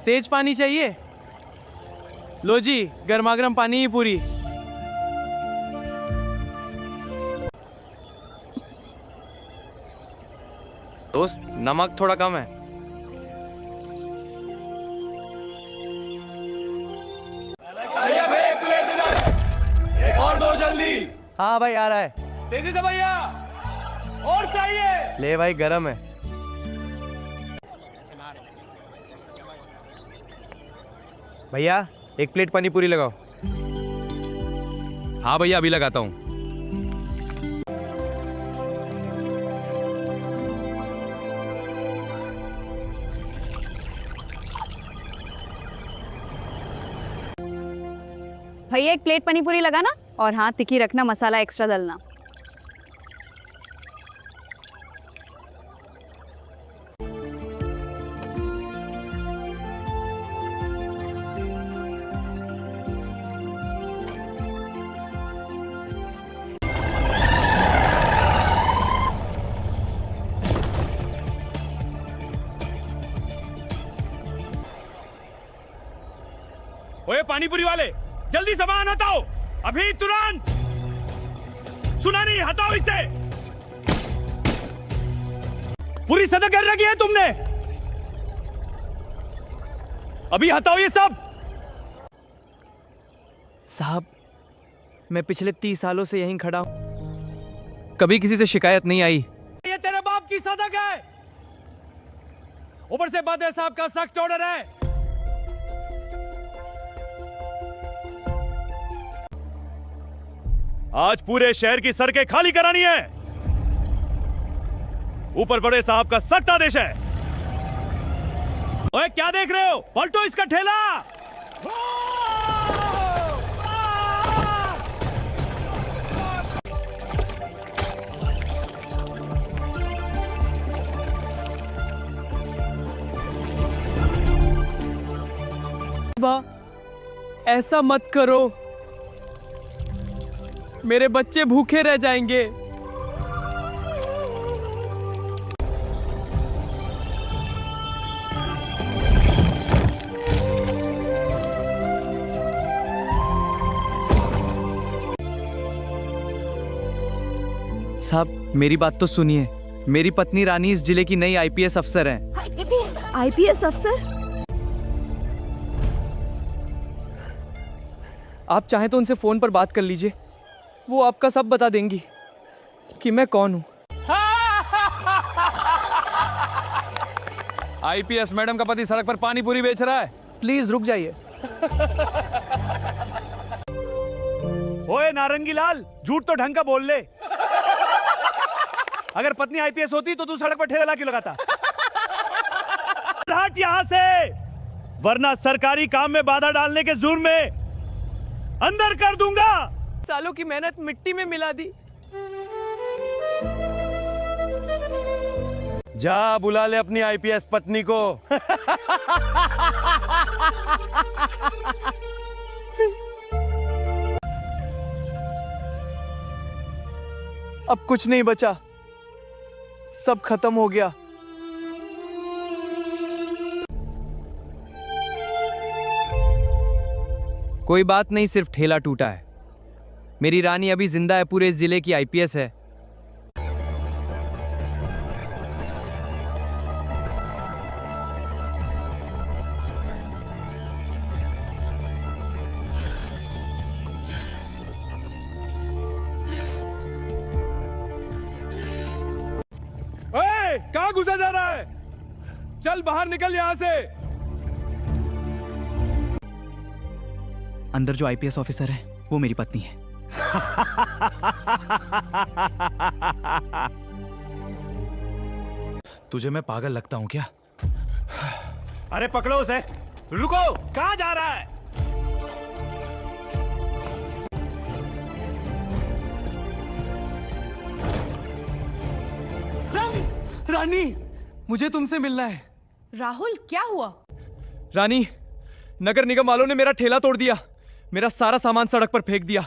तेज पानी चाहिए? लो जी, गर्मा गर्म पानी ही पूरी। दोस्त, नमक थोड़ा कम है। एक और दो जल्दी। हाँ भाई आ रहा है। तेजी से भैया, और चाहिए। ले भाई गरम है। भैया एक प्लेट पानी पूरी लगाओ। हाँ भैया, अभी लगाता हूँ। भैया एक प्लेट पनी पूरी लगाना, और हाँ तिखी रखना, मसाला एक्स्ट्रा डालना। ओए पानीपुरी वाले, जल्दी सामान हटाओ, अभी तुरंत। सुना नहीं? हटाओ इसे। पूरी सड़क कर रखी है तुमने, अभी हटाओ ये सब। साहब, मैं पिछले 30 सालों से यहीं खड़ा हूं, कभी किसी से शिकायत नहीं आई। ये तेरे बाप की सड़क है, ऊपर से बादशाह साहब का सख्त ऑर्डर है। आज पूरे शहर की सड़कें खाली करानी है, ऊपर बड़े साहब का सख्त आदेश है। ओए क्या देख रहे हो, पलटो इसका ठेला। ऐसा मत करो, मेरे बच्चे भूखे रह जाएंगे। साहब, मेरी बात तो सुनिए। मेरी पत्नी रानी इस जिले की नई आईपीएस अफसर हैं। आईपीएस अफसर? आप चाहें तो उनसे फोन पर बात कर लीजिए, वो आपका सब बता देंगी कि मैं कौन हूं। आईपीएस मैडम का पति सड़क पर पानी पूरी बेच रहा है। प्लीज रुक जाइए। ओए नारंगी लाल, झूठ तो ढंग का बोल ले। अगर पत्नी आईपीएस होती तो तू सड़क पर ठेला क्यों लगाता? हट यहां से, वरना सरकारी काम में बाधा डालने के जुर्म में अंदर कर दूंगा। सालों की मेहनत मिट्टी में मिला दी। जा बुला ले अपनी आईपीएस पत्नी को। अब कुछ नहीं बचा, सब खत्म हो गया। कोई बात नहीं, सिर्फ ठेला टूटा है। मेरी रानी अभी जिंदा है, पूरे इस जिले की आईपीएस है। ओए, कहां घुसा जा रहा है? चल बाहर निकल यहां से। अंदर जो आईपीएस ऑफिसर है वो मेरी पत्नी है। तुझे मैं पागल लगता हूं क्या? अरे पकड़ो उसे। रुको, कहां जा रहा है? रानी, मुझे तुमसे मिलना है। राहुल, क्या हुआ? रानी, नगर निगम वालों ने मेरा ठेला तोड़ दिया, मेरा सारा सामान सड़क पर फेंक दिया।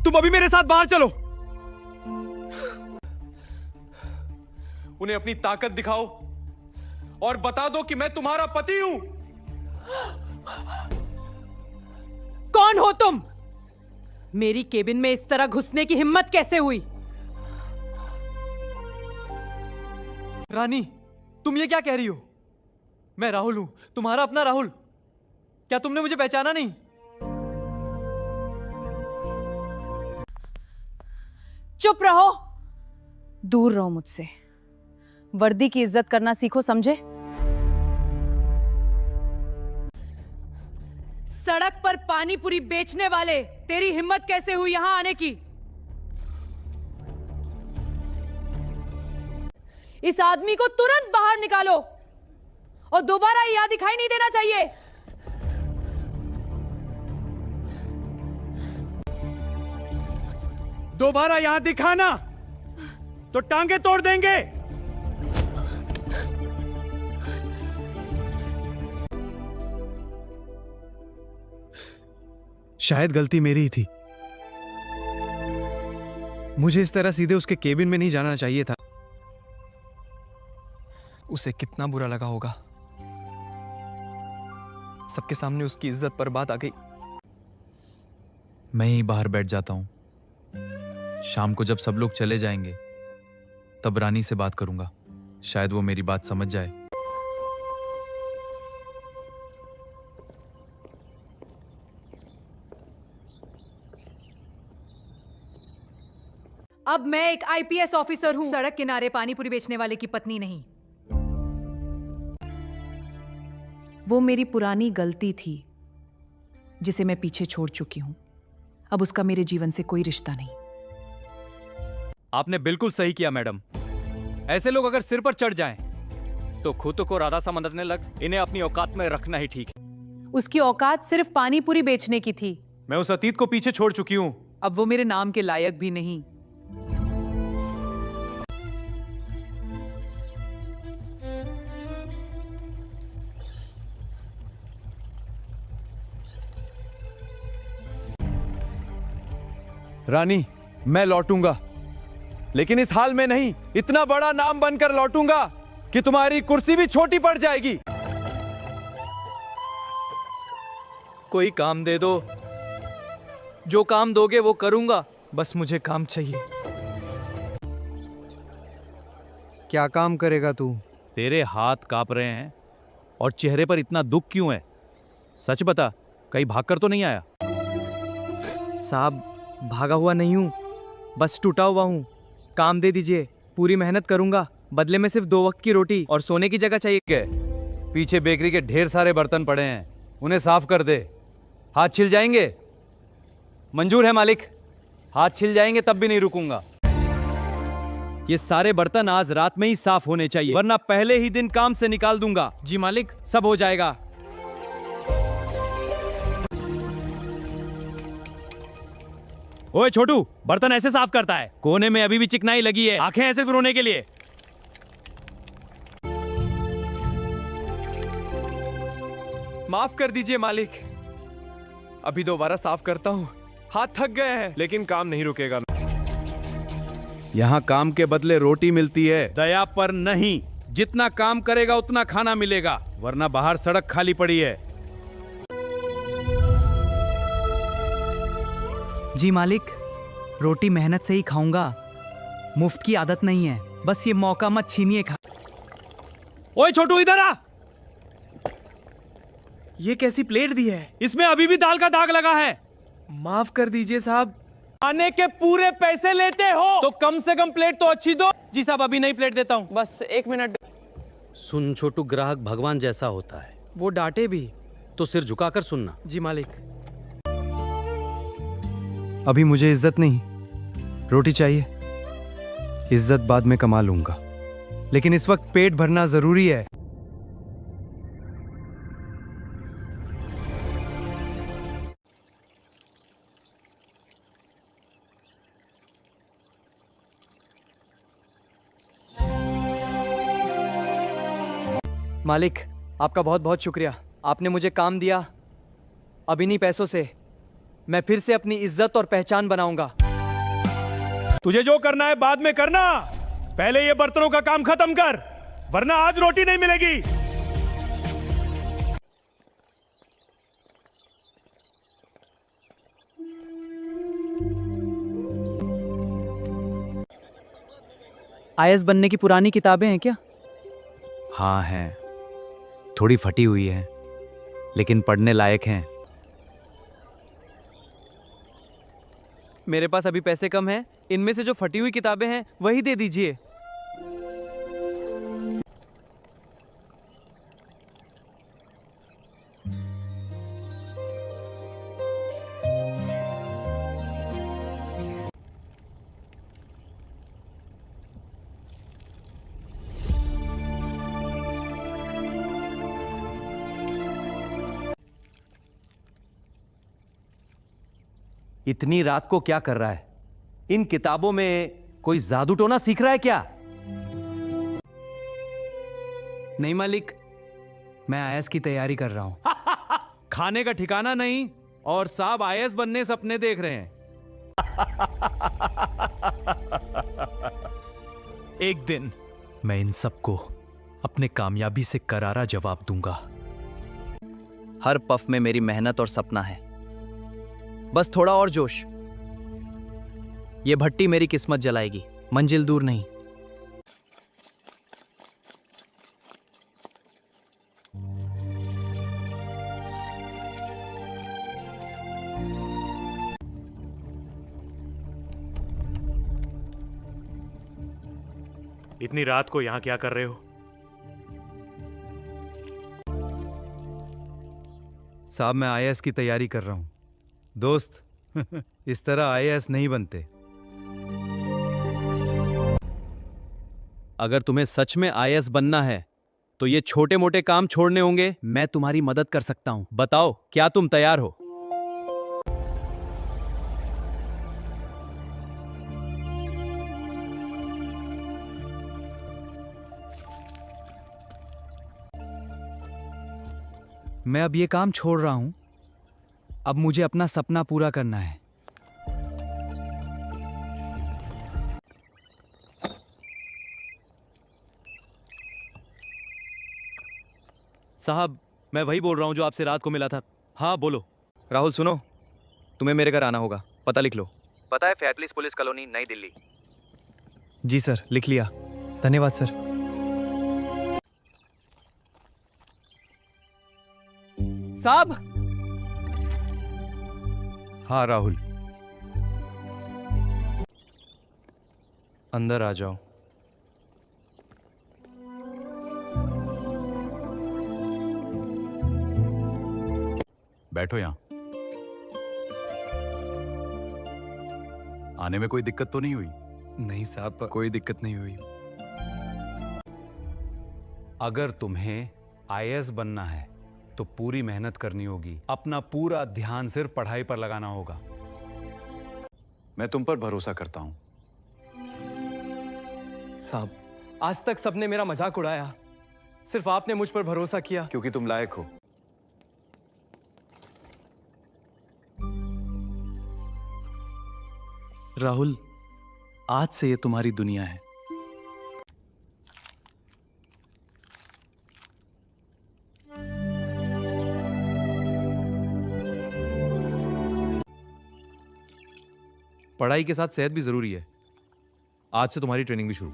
तुम अभी मेरे साथ बाहर चलो। उन्हें अपनी ताकत दिखाओ और बता दो कि मैं तुम्हारा पति हूं। कौन हो तुम? मेरी केबिन में इस तरह घुसने की हिम्मत कैसे हुई? रानी, तुम ये क्या कह रही हो? मैं राहुल हूं, तुम्हारा अपना राहुल। क्या तुमने मुझे पहचाना नहीं? चुप रहो, दूर रहो मुझसे। वर्दी की इज्जत करना सीखो, समझे? सड़क पर पानी पूरी बेचने वाले, तेरी हिम्मत कैसे हुई यहां आने की? इस आदमी को तुरंत बाहर निकालो और दोबारा यहां दिखाई नहीं देना चाहिए। दोबारा यहां दिखाना तो टांगे तोड़ देंगे। शायद गलती मेरी ही थी। मुझे इस तरह सीधे उसके केबिन में नहीं जाना चाहिए था। उसे कितना बुरा लगा होगा। सबके सामने उसकी इज्जत पर बात आ गई। मैं ही बाहर बैठ जाता हूं। शाम को जब सब लोग चले जाएंगे तब रानी से बात करूंगा। शायद वो मेरी बात समझ जाए। अब मैं एक आईपीएस ऑफिसर हूं, सड़क किनारे पानी पूरी बेचने वाले की पत्नी नहीं। वो मेरी पुरानी गलती थी जिसे मैं पीछे छोड़ चुकी हूं। अब उसका मेरे जीवन से कोई रिश्ता नहीं। आपने बिल्कुल सही किया मैडम। ऐसे लोग अगर सिर पर चढ़ जाएं तो खुद को राधा समझने लग, इन्हें अपनी औकात में रखना ही ठीक है। उसकी औकात सिर्फ पानी पूरी बेचने की थी। मैं उस अतीत को पीछे छोड़ चुकी हूं। अब वो मेरे नाम के लायक भी नहीं। रानी, मैं लौटूंगा, लेकिन इस हाल में नहीं। इतना बड़ा नाम बनकर लौटूंगा कि तुम्हारी कुर्सी भी छोटी पड़ जाएगी। कोई काम दे दो, जो काम दोगे वो करूंगा। बस मुझे काम चाहिए। क्या काम करेगा तू? तेरे हाथ कांप रहे हैं और चेहरे पर इतना दुख क्यों है? सच बता, कहीं भागकर तो नहीं आया? साहब, भागा हुआ नहीं हूँ, बस टूटा हुआ हूँ। काम दे दीजिए, पूरी मेहनत करूंगा। बदले में सिर्फ 2 वक्त की रोटी और सोने की जगह चाहिए। पीछे बेकरी के ढेर सारे बर्तन पड़े हैं, उन्हें साफ कर दे। हाथ छिल जाएंगे। मंजूर है मालिक, हाथ छिल जाएंगे तब भी नहीं रुकूंगा। ये सारे बर्तन आज रात में ही साफ होने चाहिए, वरना पहले ही दिन काम से निकाल दूंगा। जी मालिक। सब हो जाएगा। ओए छोटू, बर्तन ऐसे साफ करता है? कोने में अभी भी चिकनाई लगी है, आंखें ऐसे फिर रोने के लिए। माफ कर दीजिए मालिक, अभी दोबारा साफ करता हूँ। हाथ थक गए हैं। लेकिन काम नहीं रुकेगा। यहाँ काम के बदले रोटी मिलती है, दया पर नहीं। जितना काम करेगा उतना खाना मिलेगा, वरना बाहर सड़क खाली पड़ी है। जी मालिक, रोटी मेहनत से ही खाऊंगा। मुफ्त की आदत नहीं है, बस ये मौका मत छीनिए। ओए छोटू, इधर आ। ये कैसी प्लेट दी है? इसमें अभी भी दाल का दाग लगा है। माफ कर दीजिए साहब। आने के पूरे पैसे लेते हो तो कम से कम प्लेट तो अच्छी दो। जी साहब, अभी नहीं प्लेट देता हूँ। बस 1 मिनट। सुन छोटू, ग्राहक भगवान जैसा होता है। वो डांटे भी तो सिर झुकाकर सुनना। जी मालिक। अभी मुझे इज्जत नहीं, रोटी चाहिए। इज्जत बाद में कमा लूंगा, लेकिन इस वक्त पेट भरना जरूरी है। मालिक, आपका बहुत बहुत शुक्रिया। आपने मुझे काम दिया। अब इन्हीं पैसों से मैं फिर से अपनी इज्जत और पहचान बनाऊंगा। तुझे जो करना है बाद में करना, पहले ये बर्तनों का काम खत्म कर, वरना आज रोटी नहीं मिलेगी। आईएएस बनने की पुरानी किताबें हैं क्या? हाँ हैं, थोड़ी फटी हुई हैं, लेकिन पढ़ने लायक हैं। मेरे पास अभी पैसे कम हैं, इनमें से जो फटी हुई किताबें हैं वही दे दीजिए। इतनी रात को क्या कर रहा है? इन किताबों में कोई जादू टोना सीख रहा है क्या? नहीं मालिक, मैं आईएएस की तैयारी कर रहा हूं। खाने का ठिकाना नहीं और साहब आईएएस बनने सपने देख रहे हैं। एक दिन मैं इन सबको अपने कामयाबी से करारा जवाब दूंगा। हर पफ में मेरी मेहनत और सपना है, बस थोड़ा और जोश। ये भट्टी मेरी किस्मत जलाएगी, मंजिल दूर नहीं। इतनी रात को यहां क्या कर रहे हो? साहब, मैं आईएएस की तैयारी कर रहा हूं। दोस्त, इस तरह आईएएस नहीं बनते। अगर तुम्हें सच में आईएएस बनना है तो ये छोटे मोटे काम छोड़ने होंगे। मैं तुम्हारी मदद कर सकता हूं। बताओ, क्या तुम तैयार हो? मैं अब ये काम छोड़ रहा हूं। अब मुझे अपना सपना पूरा करना है। साहब, मैं वही बोल रहा हूं जो आपसे रात को मिला था। हाँ बोलो। राहुल सुनो, तुम्हें मेरे घर आना होगा, पता लिख लो। पता है, फेयरप्लेस पुलिस कॉलोनी, नई दिल्ली। जी सर, लिख लिया। धन्यवाद सर। साहब, हाँ राहुल, अंदर आ जाओ। बैठो यहां। आने में कोई दिक्कत तो नहीं हुई? नहीं साहब, कोई दिक्कत नहीं हुई। अगर तुम्हें आईएएस बनना है तो पूरी मेहनत करनी होगी। अपना पूरा ध्यान सिर्फ पढ़ाई पर लगाना होगा। मैं तुम पर भरोसा करता हूं। साहब, आज तक सबने मेरा मजाक उड़ाया, सिर्फ आपने मुझ पर भरोसा किया। क्योंकि तुम लायक हो। राहुल, आज से ये तुम्हारी दुनिया है। पढ़ाई के साथ सेहत भी जरूरी है। आज से तुम्हारी ट्रेनिंग भी शुरू।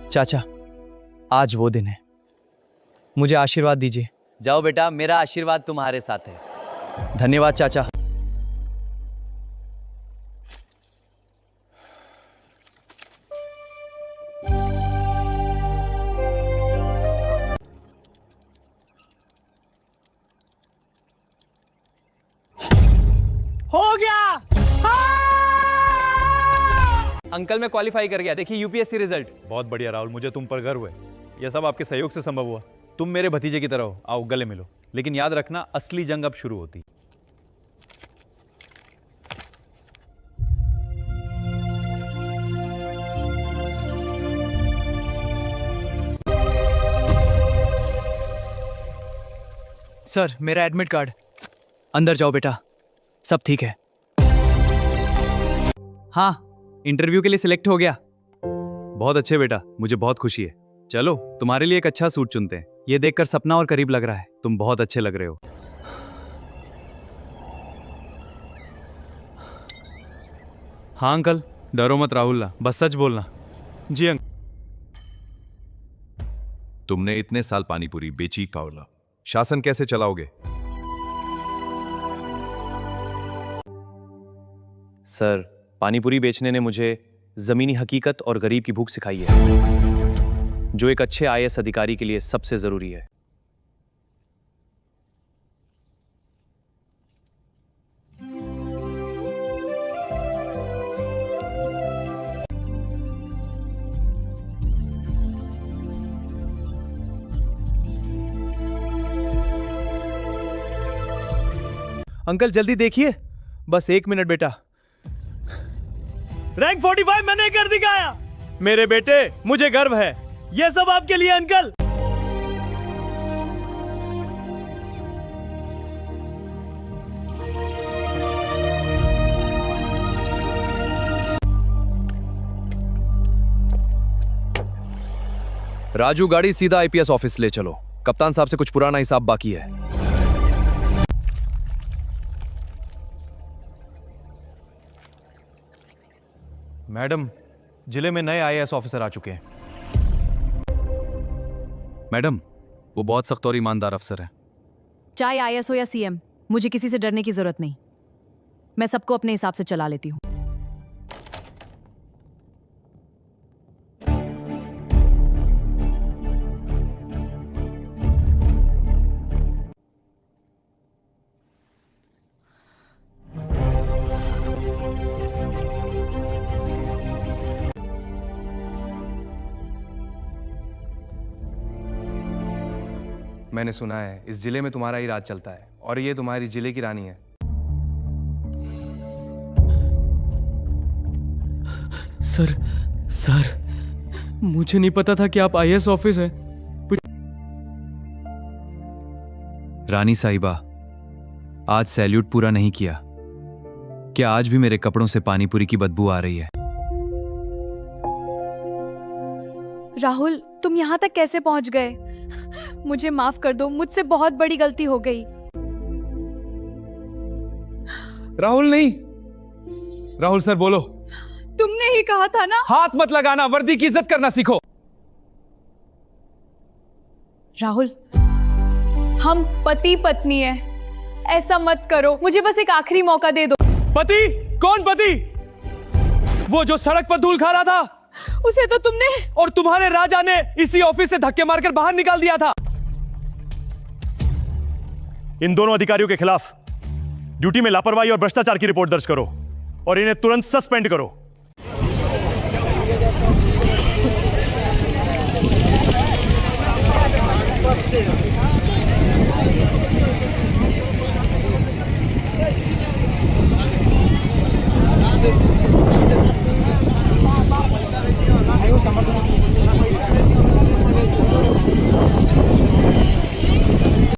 चाचा, आज वो दिन है। मुझे आशीर्वाद दीजिए। जाओ बेटा, मेरा आशीर्वाद तुम्हारे साथ है। धन्यवाद चाचा। हो गया। अंकल, मैं क्वालिफाई कर गया। देखिए यूपीएससी रिजल्ट। बहुत बढ़िया राहुल, मुझे तुम पर गर्व है। यह सब आपके सहयोग से संभव हुआ। तुम मेरे भतीजे की तरह हो। आओ गले मिलो। लेकिन याद रखना, असली जंग अब शुरू होती। सर, मेरा एडमिट कार्ड। अंदर जाओ बेटा, सब ठीक है। हाँ, इंटरव्यू के लिए सिलेक्ट हो गया। बहुत अच्छे बेटा, मुझे बहुत खुशी है। चलो तुम्हारे लिए एक अच्छा सूट चुनते हैं। ये देखकर सपना और करीब लग रहा है। तुम बहुत अच्छे लग रहे हो। हाँ अंकल, डरो मत राहुल, बस सच बोलना। जी अंकल। तुमने इतने साल पानीपुरी बेची कावला, शासन कैसे चलाओगे? सर, पानीपुरी बेचने ने मुझे जमीनी हकीकत और गरीब की भूख सिखाई है, जो एक अच्छे आईएएस अधिकारी के लिए सबसे जरूरी है। अंकल जल्दी देखिए, बस 1 मिनट बेटा। रैंक 45 मैंने कर दिखाया। मेरे बेटे, मुझे गर्व है। यह सब आपके लिए अंकल। राजू, गाड़ी सीधा आईपीएस ऑफिस ले चलो। कप्तान साहब से कुछ पुराना हिसाब बाकी है। मैडम, जिले में नए आईएएस ऑफिसर आ चुके हैं। मैडम, वो बहुत सख्त और ईमानदार अफसर है। चाहे आईएएस हो या सीएम, मुझे किसी से डरने की जरूरत नहीं। मैं सबको अपने हिसाब से चला लेती हूँ। मैंने सुना है इस जिले में तुम्हारा ही राज चलता है और ये तुम्हारी जिले की रानी है। सर, मुझे नहीं पता था कि आप आईएएस ऑफिस हैं। रानी साहिबा, आज सैल्यूट पूरा नहीं किया। क्या आज भी मेरे कपड़ों से पानीपुरी की बदबू आ रही है? राहुल, तुम यहाँ तक कैसे पहुँच गए? मुझे माफ कर दो, मुझसे बहुत बड़ी गलती हो गई। राहुल नहीं, राहुल सर बोलो। तुमने ही कहा था ना। हाथ मत लगाना, वर्दी की इज्जत करना सीखो। राहुल, हम पति पत्नी हैं, ऐसा मत करो। मुझे बस एक आखिरी मौका दे दो। पति? कौन पति? वो जो सड़क पर धूल खा रहा था? उसे तो तुमने और तुम्हारे राजा ने इसी ऑफिस से धक्के मारकर बाहर निकाल दिया था। इन दोनों अधिकारियों के खिलाफ ड्यूटी में लापरवाही और भ्रष्टाचार की रिपोर्ट दर्ज करो और इन्हें तुरंत सस्पेंड करो।